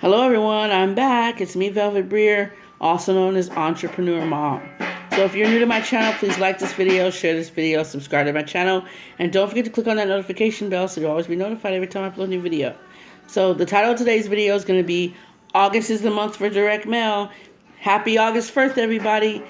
Hello everyone, I'm back. It's me, Velvet Briere, also known as Entrepreneur Mom. So if you're new to my channel, please like this video, share this video, subscribe to my channel, and don't forget to click on that notification bell so you'll always be notified every time I upload a new video. So the title of today's video is going to be August is the month for direct mail. Happy August 1st, everybody.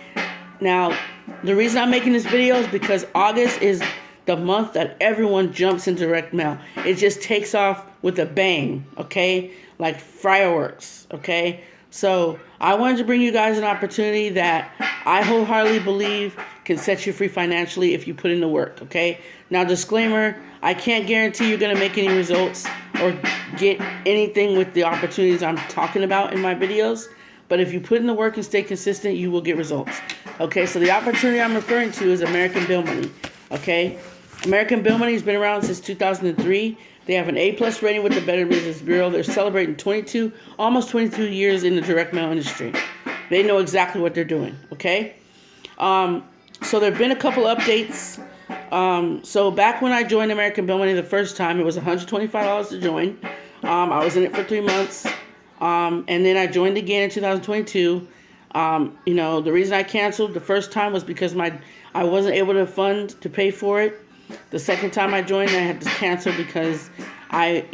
Now, the reason I'm making this video is because August is the month that everyone jumps in direct mail. It just takes off with a bang, okay? Like fireworks, okay? So I wanted to bring you guys an opportunity that I wholeheartedly believe can set you free financially if you put in the work, okay? Now, disclaimer, I can't guarantee you're going to make any results or get anything with the opportunities I'm talking about in my videos. But if you put in the work and stay consistent, you will get results. Okay, so the opportunity I'm referring to is American Bill Money. Okay, American Bill Money has been around since 2003. They have an A+ rating with the Better Business Bureau. They're celebrating almost 22 years in the direct mail industry. They know exactly what they're doing. Okay, so there have been a couple updates. So back when I joined American Bill Money the first time, it was $125 to join. I was in it for 3 months. And then I joined again in 2022. The reason I canceled the first time was because I wasn't able to fund to pay for it. The second time I joined, I had to cancel because I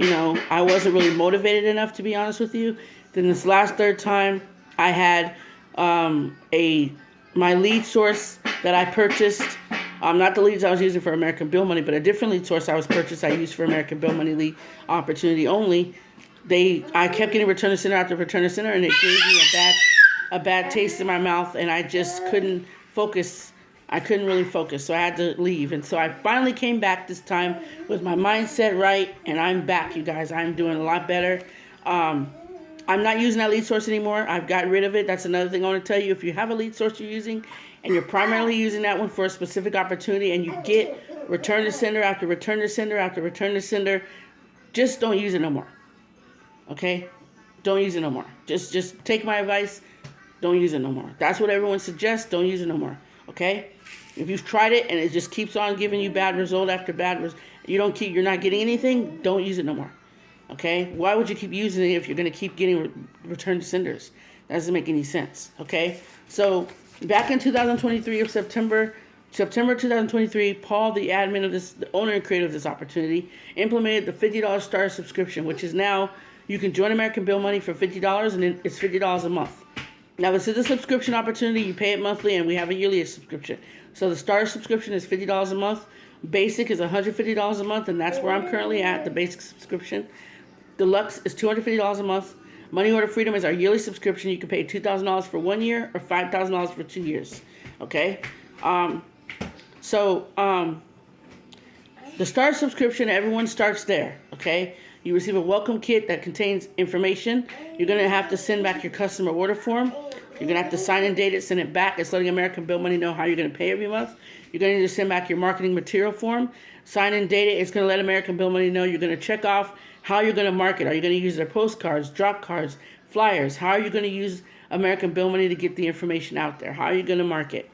wasn't really motivated enough, to be honest with you. Then this last third time, I had my lead source that I purchased. Not the leads I was using for American Bill Money, but a different lead source I used for American Bill Money lead opportunity only. I kept getting return to sender after return to sender, and it gave me a bad taste in my mouth, and I just couldn't focus. I couldn't really focus, so I had to leave. And so I finally came back this time with my mindset right, and I'm back, you guys. I'm doing a lot better. I'm not using that lead source anymore. I've gotten rid of it. That's another thing I want to tell you. If you have a lead source you're using, and you're primarily using that one for a specific opportunity, and you get return to sender after return to sender after return to sender, just don't use it no more. Okay? Don't use it no more. Just take my advice. Don't use it no more. That's what everyone suggests. Don't use it no more. Okay? If you've tried it and it just keeps on giving you bad result after bad result, you're not getting anything, don't use it no more. Okay? Why would you keep using it if you're going to keep getting return to senders? That doesn't make any sense. Okay? So, back in 2023 of September 2023, Paul, the owner and creator of this opportunity, implemented the $50 starter subscription, which is now you can join American Bill Money for $50, and then it's $50 a month. Now, this is a subscription opportunity. You pay it monthly, and we have a yearly subscription. So the starter subscription is $50 a month. Basic is $150 a month, and that's where I'm currently at, the basic subscription. Deluxe is $250 a month. Money Order Freedom is our yearly subscription. You can pay $2,000 for 1 year or $5,000 for 2 years. Okay? The starter subscription, everyone starts there. Okay? You receive a welcome kit that contains information. You're going to have to send back your customer order form. You're going to have to sign and date it, send it back. It's letting American Bill Money know how you're going to pay every month. You're going to need to send back your marketing material form. Sign and date it. It's going to let American Bill Money know. You're going to check off how you're going to market. Are you going to use their postcards, drop cards, flyers? How are you going to use American Bill Money to get the information out there? How are you going to market?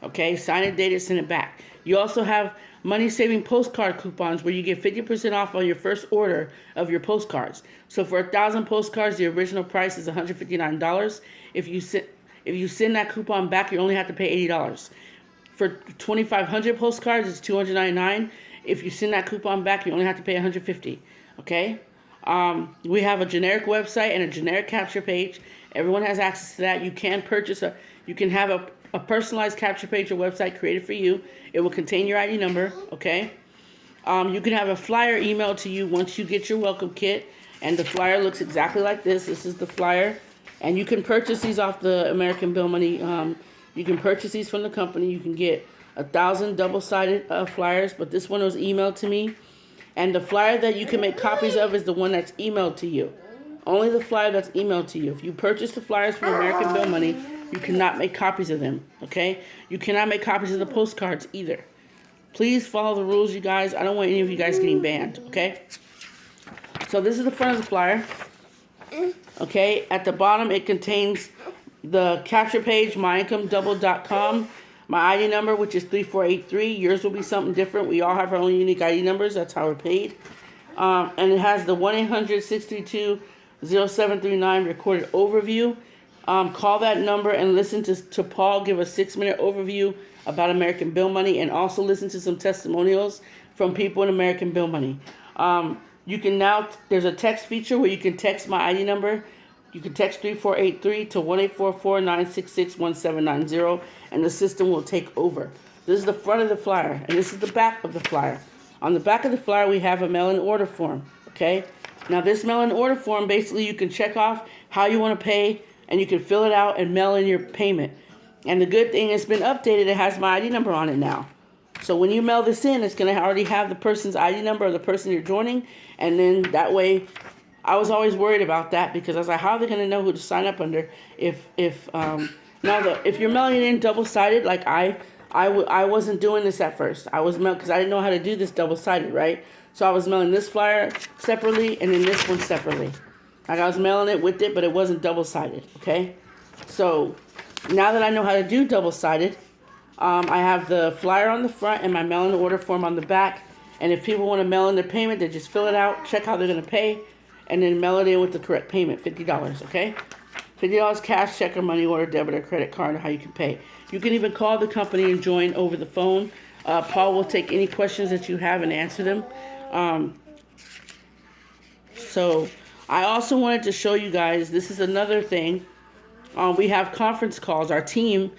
Okay, sign and date it, send it back. You also have money-saving postcard coupons where you get 50% off on your first order of your postcards. So for 1,000 postcards, the original price is $159. If you send that coupon back, you only have to pay $80. For 2,500 postcards, it's $299. If you send that coupon back, you only have to pay $150. Okay? We have a generic website and a generic capture page. Everyone has access to that. You can have a personalized capture page or website created for you. It will contain your ID number, okay? You can have a flyer emailed to you once you get your welcome kit, and the flyer looks exactly like this. This is the flyer, and you can purchase these off the American Bill Money. You can purchase these from the company. You can get 1,000 double-sided flyers, but this one was emailed to me, and the flyer that you can make copies of is the one that's emailed to you. Only the flyer that's emailed to you. If you purchase the flyers from American Bill Money, you cannot make copies of them, okay? You cannot make copies of the postcards either. Please follow the rules, you guys. I don't want any of you guys getting banned, okay? So this is the front of the flyer, okay? At the bottom, it contains the capture page, myincomedouble.com, my ID number, which is 3483. Yours will be something different. We all have our own unique ID numbers. That's how we're paid. And it has the 1-800-632 0739 recorded overview. Call that number and listen to Paul give a 6-minute overview about American Bill Money, and also listen to some testimonials from people in American Bill Money. You can now, there's a text feature where you can text my ID number. You can text 3483 to 1-844-966-1790, and the system will take over. This is the front of the flyer, and this is the back of the flyer. On the back of the flyer, we have a mail-in order form, okay? Now, this mail-in order form, basically, you can check off how you want to pay, and you can fill it out and mail in your payment. And the good thing, it's been updated. It has my ID number on it now. So when you mail this in, it's going to already have the person's ID number of the person you're joining. And then that way, I was always worried about that, because I was like, how are they going to know who to sign up under if you're mailing it in double-sided, like I wasn't doing this at first. I was mailing, because I didn't know how to do this double-sided, right? So I was mailing this flyer separately and then this one separately. Like I was mailing it with it, but it wasn't double-sided, okay? So now that I know how to do double-sided, I have the flyer on the front and my mail-in order form on the back. And if people want to mail in their payment, they just fill it out, check how they're going to pay, and then mail it in with the correct payment, $50, okay? $50 cash, check, or money order, debit or credit card, or how you can pay. You can even call the company and join over the phone. Paul will take any questions that you have and answer them. So I also wanted to show you guys, this is another thing. We have conference calls. Our team,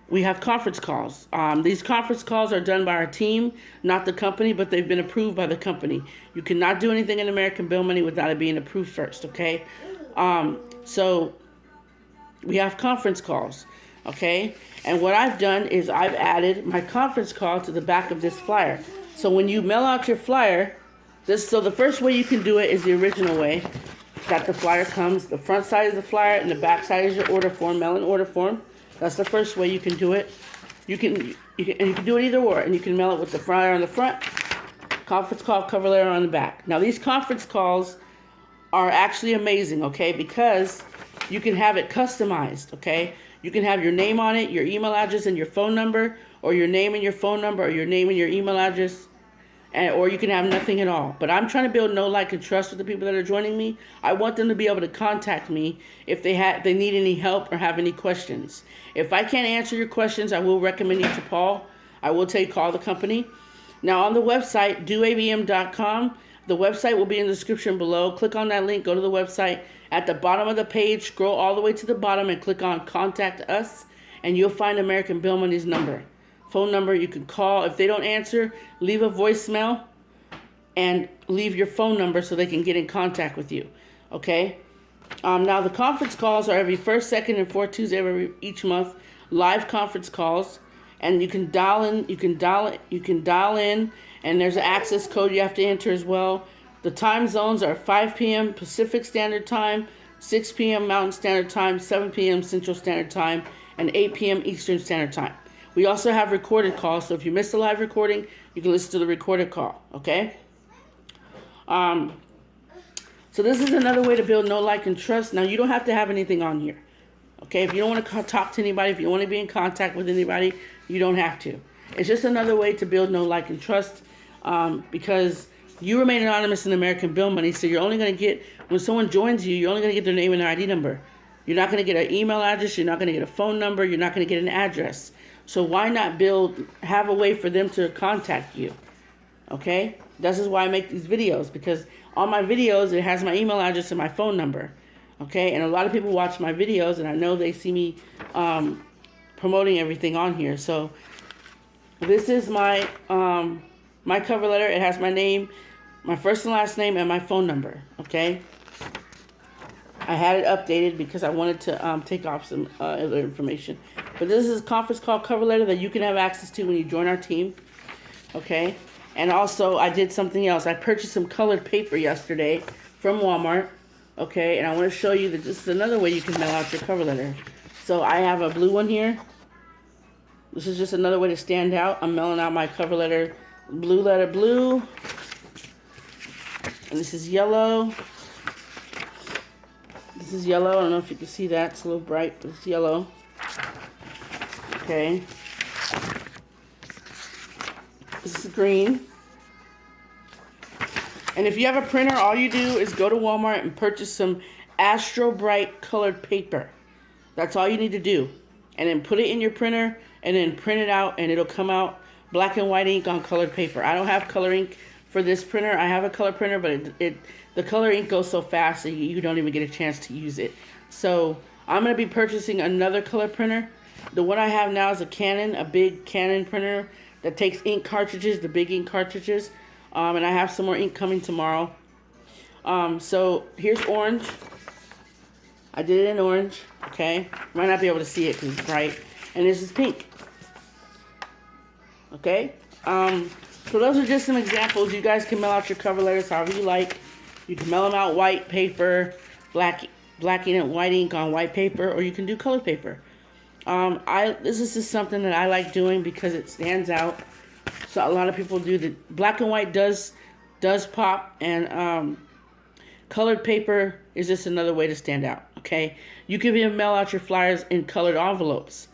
we have conference calls. These conference calls are done by our team, not the company, but they've been approved by the company. You cannot do anything in American Bill Money without it being approved first, okay? So we have conference calls, okay? And what I've done is I've added my conference call to the back of this flyer. So when you mail out your flyer, so the first way you can do it is the original way that the flyer comes. The front side is the flyer and the back side is your order form, mail-in order form. That's the first way you can do it. You can do it either or, and you can mail it with the flyer on the front, conference call cover letter on the back. Now these conference calls are actually amazing, okay, because you can have it customized, okay? You can have your name on it, your email address and your phone number, or your name and your phone number, or your name and your email address, or you can have nothing at all. But I'm trying to build know, like, and trust with the people that are joining me. I want them to be able to contact me if they need any help or have any questions. If I can't answer your questions, I will recommend you to Paul. I will tell you, call the company. Now on the website, doabm.com, the website will be in the description below. Click on that link, go to the website. At the bottom of the page, scroll all the way to the bottom and click on Contact Us, and you'll find American Bill Money's number. Phone number you can call. If they don't answer, leave a voicemail and leave your phone number so they can get in contact with you. Okay? Now the conference calls are every first, second, and fourth Tuesday of each month. Live conference calls, and you can dial in. You can dial in, and there's an access code you have to enter as well. The time zones are 5 p.m. Pacific Standard Time, 6 p.m. Mountain Standard Time, 7 p.m. Central Standard Time, and 8 p.m. Eastern Standard Time. We also have recorded calls, so if you missed the live recording, you can listen to the recorded call, okay? So this is another way to build know, like, and trust. Now, you don't have to have anything on here, okay? If you don't want to talk to anybody, if you want to be in contact with anybody, you don't have to. It's just another way to build know, like, and trust, because you remain anonymous in American Bill Money, so you're only going to get, when someone joins you, you're only going to get their name and their ID number. You're not going to get an email address, you're not going to get a phone number, you're not going to get an address. So why not have a way for them to contact you, okay? This is why I make these videos, because on my videos, it has my email address and my phone number, okay? And a lot of people watch my videos, and I know they see me promoting everything on here. So this is my my cover letter. It has my name, my first and last name, and my phone number, okay? I had it updated because I wanted to take off some other information. But this is a conference call cover letter that you can have access to when you join our team, okay? And also, I did something else. I purchased some colored paper yesterday from Walmart, okay? And I want to show you that this is another way you can mail out your cover letter. So I have a blue one here. This is just another way to stand out. I'm mailing out my cover letter, blue. And this is yellow. This is yellow. I don't know if you can see that. It's a little bright, but it's yellow. Okay. This is green. And if you have a printer, all you do is go to Walmart and purchase some Astro Bright colored paper. That's all you need to do. And then put it in your printer and then print it out, and it'll come out black and white ink on colored paper. I don't have color ink for this printer. I have a color printer, but the color ink goes so fast that you don't even get a chance to use it. So I'm going to be purchasing another color printer. The one I have now is a big Canon printer that takes ink cartridges, the big ink cartridges. And I have some more ink coming tomorrow. So here's orange. I did it in orange, okay? Might not be able to see it because it's bright. And this is pink. Okay? So those are just some examples. You guys can mail out your cover letters however you like. You can mail them out white paper, black ink and white ink on white paper, or you can do colored paper. This is just something that I like doing because it stands out. So a lot of people do. The black and white does pop, and colored paper is just another way to stand out. Okay, you can even mail out your flyers in colored envelopes,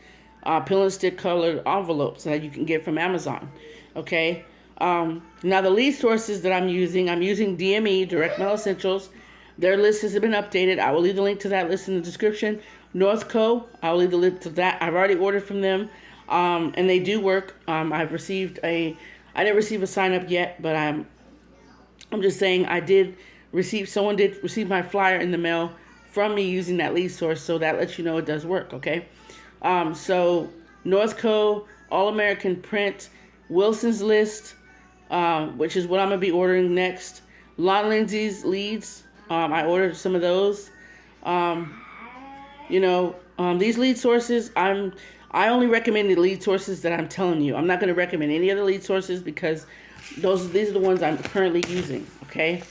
pill and stick colored envelopes that you can get from Amazon. Okay, now the lead sources that I'm using DME, Direct Mail Essentials. Their list has been updated. I will leave the link to that list in the description. NorthCo, I will leave the link to that. I've already ordered from them, and they do work. I didn't receive a sign up yet, but I'm just saying someone did receive my flyer in the mail from me using that lead source, so that lets you know it does work, okay? So NorthCo, All American Print, Wilson's List, which is what I'm going to be ordering next. Lon Lindsey's Leads, I ordered some of those. These lead sources, I only recommend the lead sources that I'm telling you. I'm not going to recommend any other lead sources because these are the ones I'm currently using, okay?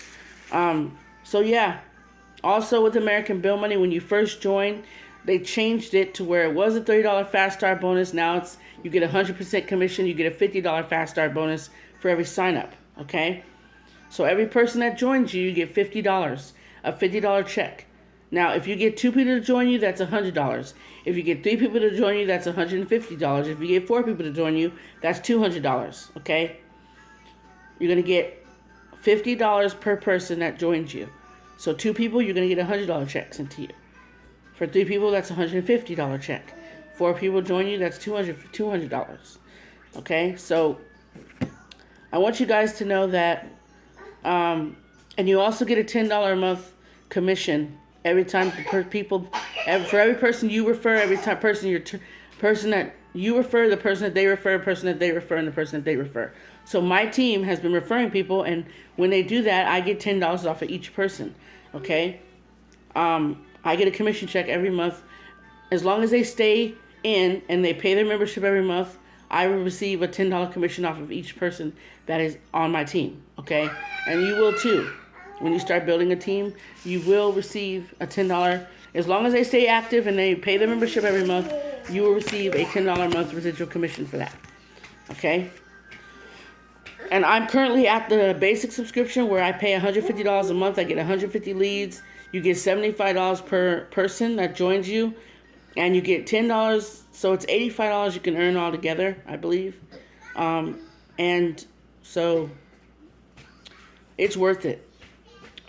So yeah. Also with American Bill Money, when you first join, they changed it to where it was a $30 Fast Start bonus. Now you get 100% commission. You get a $50 Fast Start bonus for every sign up, okay? So every person that joins you, you get $50, a $50 check. Now, if you get 2 people to join you, that's $100. If you get 3 people to join you, that's $150. If you get 4 people to join you, that's $200, okay? You're going to get $50 per person that joins you. So 2 people, you're going to get $100 checks into you. For 3 people, that's a $150 check. 4 people join you, that's $200. Okay, so I want you guys to know that, and you also get a $10 a month commission every time for every person you refer, person that you refer, the person that they refer, person that they refer, and the person that they refer. So my team has been referring people, and when they do that, I get $10 off of each person. Okay, I get a commission check every month. As long as they stay in and they pay their membership every month, I will receive a $10 commission off of each person that is on my team. Okay, and you will too. When you start building a team, you will receive a $10. As long as they stay active and they pay their membership every month, you will receive a $10 a month residual commission for that. Okay? And I'm currently at the basic subscription where I pay $150 a month. I get 150 leads. You get $75 per person that joins you. And you get $10. So it's $85 you can earn all together, I believe. And so it's worth it.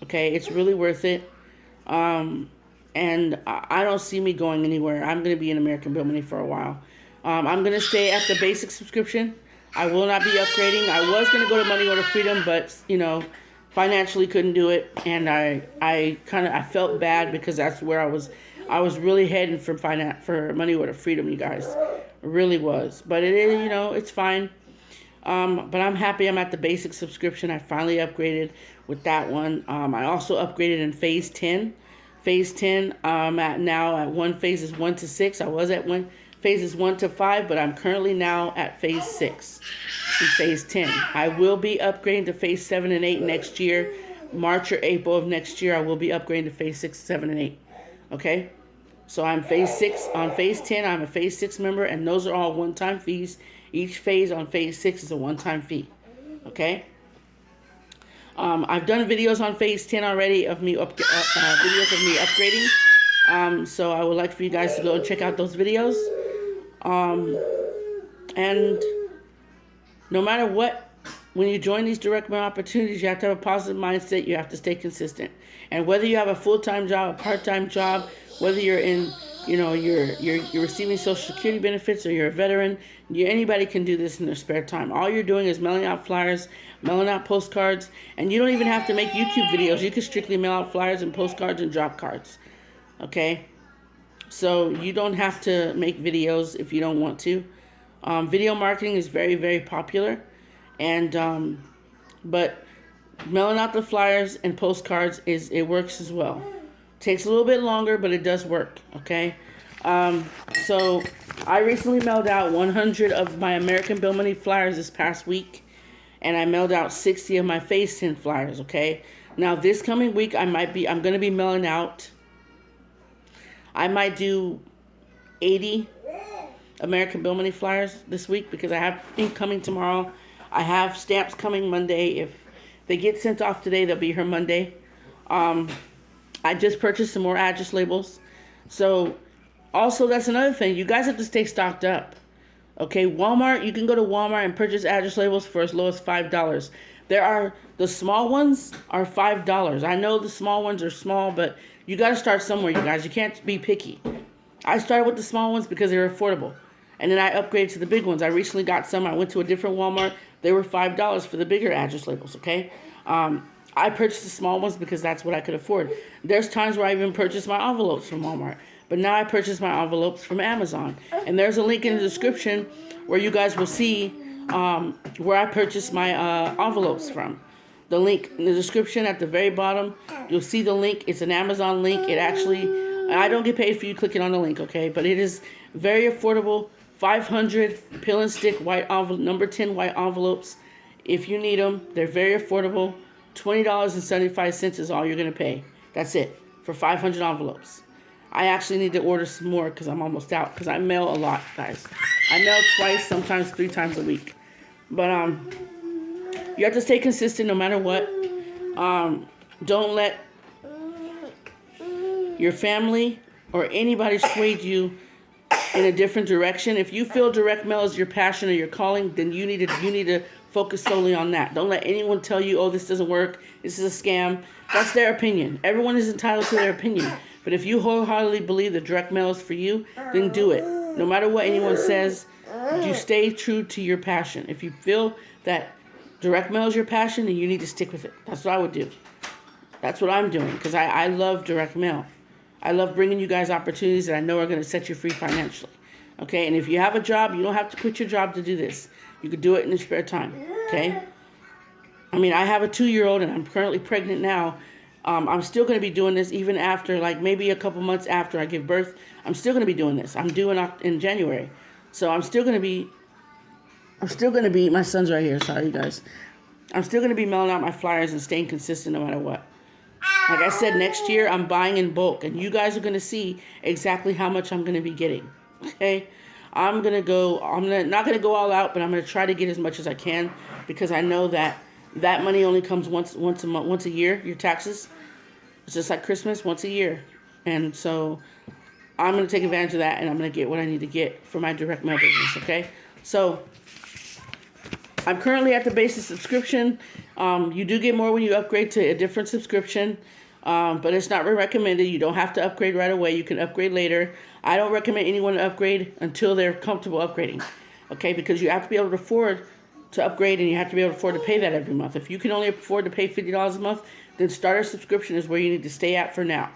Okay, it's really worth it. And I don't see me going anywhere. I'm going to be in American Bill Money for a while. I'm going to stay at the basic subscription. I will not be upgrading. I was going to go to Money Order Freedom, but, financially couldn't do it. And I felt bad because that's where I was really heading for Money Order Freedom, you guys. It really was. But it is, it's fine. But I'm happy I'm at the basic subscription. I finally upgraded with that one. I also upgraded in phase 10. Phase 10, I'm at now at phases 1 to 6. I was at phases 1 to 5, but I'm currently now at phase 6 in phase 10. I will be upgrading to phase 7 and 8 next year. March or April of next year, I will be upgrading to phase 6, 7, and 8. Okay? So I'm phase 6. On phase 10, I'm a phase 6 member, and those are all one-time fees. Each phase on phase 6 is a one-time fee. Okay? I've done videos on phase 10 already of me videos of me upgrading. So I would like for you guys to go and check out those videos. And no matter what when you join these direct mail opportunities, you have to have a positive mindset. You have to stay consistent. And whether you have a full-time job, a part-time job, whether you're in, you're receiving Social Security benefits, or you're a veteran, anybody can do this in their spare time. All you're doing is mailing out flyers, mailing out postcards, and you don't even have to make YouTube videos. You can strictly mail out flyers and postcards and drop cards. Okay? So you don't have to make videos if you don't want to. Video marketing is very, very popular. And but mailing out the flyers and postcards it works as well. Takes a little bit longer, but it does work. Okay. So I recently mailed out 100 of my American Bill Money flyers this past week, and I mailed out 60 of my face tint flyers. Okay. Now this coming week I'm going to be mailing out. I might do 80 American Bill Money flyers this week because I have ink coming tomorrow. I have stamps coming Monday. If they get sent off today, they'll be here Monday. I just purchased some more address labels. So, also, that's another thing. You guys have to stay stocked up. Okay, Walmart, you can go to Walmart and purchase address labels for as low as $5. The small ones are $5. I know the small ones are small, but you got to start somewhere, you guys. You can't be picky. I started with the small ones because they were affordable. And then I upgraded to the big ones. I recently got some. I went to a different Walmart. They were $5 for the bigger address labels, okay? I purchased the small ones because that's what I could afford. There's times where I even purchased my envelopes from Walmart. But now I purchase my envelopes from Amazon. And there's a link in the description where you guys will see where I purchased my envelopes from. The link in the description at the very bottom, you'll see the link. It's an Amazon link. I don't get paid for you clicking on the link, okay? But it is very affordable. 500 pill and stick white envelope, number 10 white envelopes. If you need them, they're very affordable. $20.75 is all you're going to pay. That's it for 500 envelopes. I actually need to order some more because I'm almost out, because I mail a lot, guys. I mail twice, sometimes 3 times a week. But you have to stay consistent no matter what. Don't let your family or anybody sway you in a different direction. If you feel direct mail is your passion or your calling, then you need to focus solely on that. Don't let anyone tell you, oh, this doesn't work, this is a scam. That's their opinion. Everyone is entitled to their opinion. But if you wholeheartedly believe that direct mail is for you, then do it. No matter what anyone says, you stay true to your passion. If you feel that direct mail is your passion, then you need to stick with it. That's what I would do. That's what I'm doing, because I love direct mail. I love bringing you guys opportunities that I know are going to set you free financially. Okay, and if you have a job, you don't have to quit your job to do this. You could do it in your spare time. Okay? I mean, I have a 2-year-old and I'm currently pregnant now. I'm still going to be doing this even after, like maybe a couple months after I give birth. I'm still going to be doing this. I'm due in January. So I'm still going to be, my son's right here. Sorry, you guys. I'm still going to be mailing out my flyers and staying consistent no matter what. Like I said, next year I'm buying in bulk, and you guys are going to see exactly how much I'm going to be getting. Okay? I'm not going to go all out, but I'm going to try to get as much as I can, because I know that money only comes once a year, your taxes. It's just like Christmas, once a year. And so I'm going to take advantage of that, and I'm going to get what I need to get for my direct mail business, okay? So I'm currently at the basic subscription. You do get more when you upgrade to a different subscription, but it's not recommended. You don't have to upgrade right away. You can upgrade later. I don't recommend anyone to upgrade until they're comfortable upgrading, okay? Because you have to be able to afford to upgrade, and you have to be able to afford to pay that every month. If you can only afford to pay $50 a month, then starter subscription is where you need to stay at for now.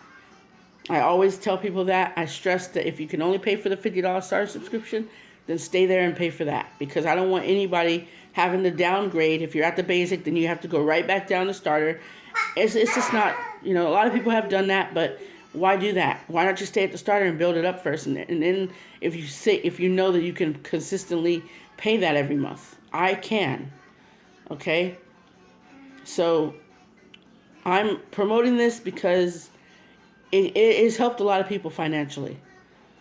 I always tell people that. I stress that if you can only pay for the $50 starter subscription, then stay there and pay for that, because I don't want anybody having to downgrade. If you're at the basic, then you have to go right back down to starter. It's just not, a lot of people have done that, but why do that? Why not just stay at the starter and build it up first? And then if you know that you can consistently pay that every month. I can. Okay? So I'm promoting this because it has helped a lot of people financially.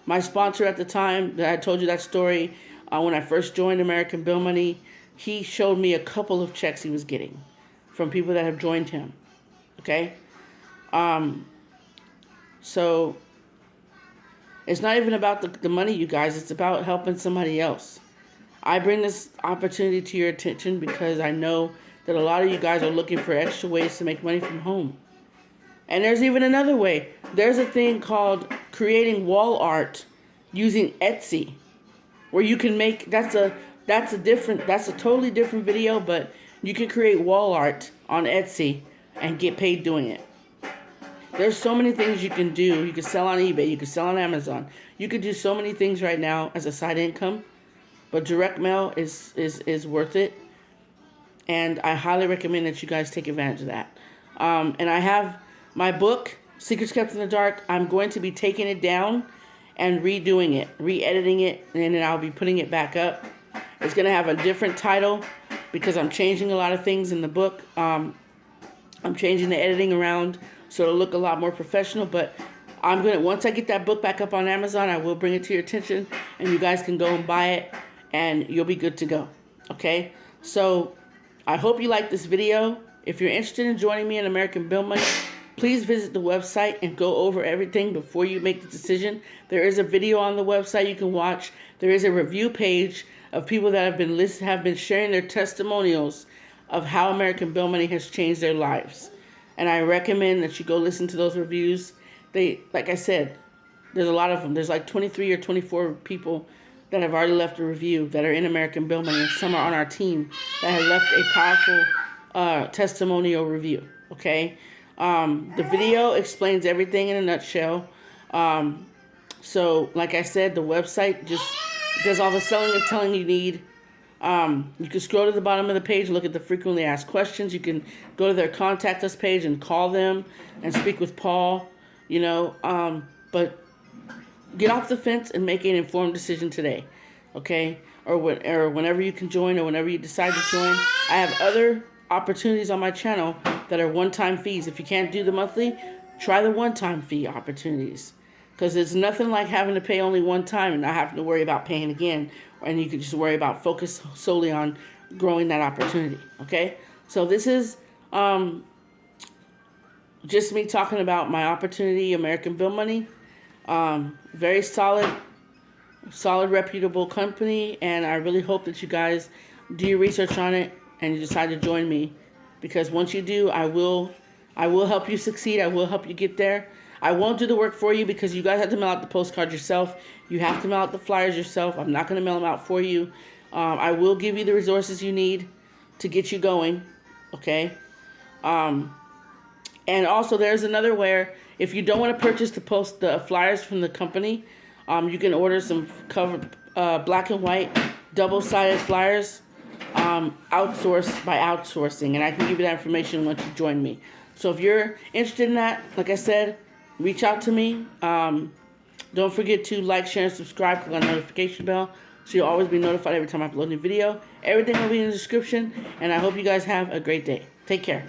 My sponsor at the time that I told you that story, when I first joined American Bill Money, he showed me a couple of checks he was getting from people that have joined him. Okay? So it's not even about the money, you guys. It's about helping somebody else. I bring this opportunity to your attention because I know that a lot of you guys are looking for extra ways to make money from home. And there's even another way. There's a thing called creating wall art using Etsy, where you can make, that's a totally different video, but you can create wall art on Etsy and get paid doing it. There's so many things you can do. You can sell on eBay, you can sell on Amazon. You could do so many things right now as a side income, but direct mail is worth it. And I highly recommend that you guys take advantage of that. And I have my book, Secrets Kept in the Dark. I'm going to be taking it down and redoing it, re-editing it, and then I'll be putting it back up. It's going to have a different title because I'm changing a lot of things in the book. I'm changing the editing around so it'll look a lot more professional, but once I get that book back up on Amazon, I will bring it to your attention, and you guys can go and buy it, and you'll be good to go. Okay? So I hope you like this video. If you're interested in joining me in American Bill Money, please visit the website and go over everything before you make the decision. There is a video on the website you can watch. There is a review page of people that have been sharing their testimonials of how American Bill Money has changed their lives. And I recommend that you go listen to those reviews. Like I said, there's a lot of them. There's like 23 or 24 people that have already left a review that are in American Bill Money, and some are on our team that have left a powerful testimonial review. Okay? The video explains everything in a nutshell. So, like I said, the website just does all the selling and telling you need. You can scroll to the bottom of the page and look at the frequently asked questions. You can go to their contact us page and call them and speak with Paul. But get off the fence and make an informed decision today, okay? Or whenever you can join, or whenever you decide to join. I have other opportunities on my channel that are one-time fees. If you can't do the monthly, try the one-time fee opportunities, because it's nothing like having to pay only one time and not having to worry about paying again, and you can just worry about focus solely on growing that opportunity. Okay, so this is just me talking about my opportunity, American Bill Money. Very solid, reputable company, and I really hope that you guys do your research on it and you decide to join me, because once you do, I will help you succeed. I will help you get there. I won't do the work for you because you guys have to mail out the postcard yourself. You have to mail out the flyers yourself. I'm not going to mail them out for you. I will give you the resources you need to get you going. Okay. And also, there's another where if you don't want to purchase the flyers from the company, you can order some covered black and white double-sided flyers outsourced by outsourcing, and I can give you that information once you join me. So if you're interested in that, like I said, reach out to me. Don't forget to like, share, and subscribe. Click on the notification bell so you'll always be notified every time I upload a new video. Everything will be in the description, and I hope you guys have a great day. Take care.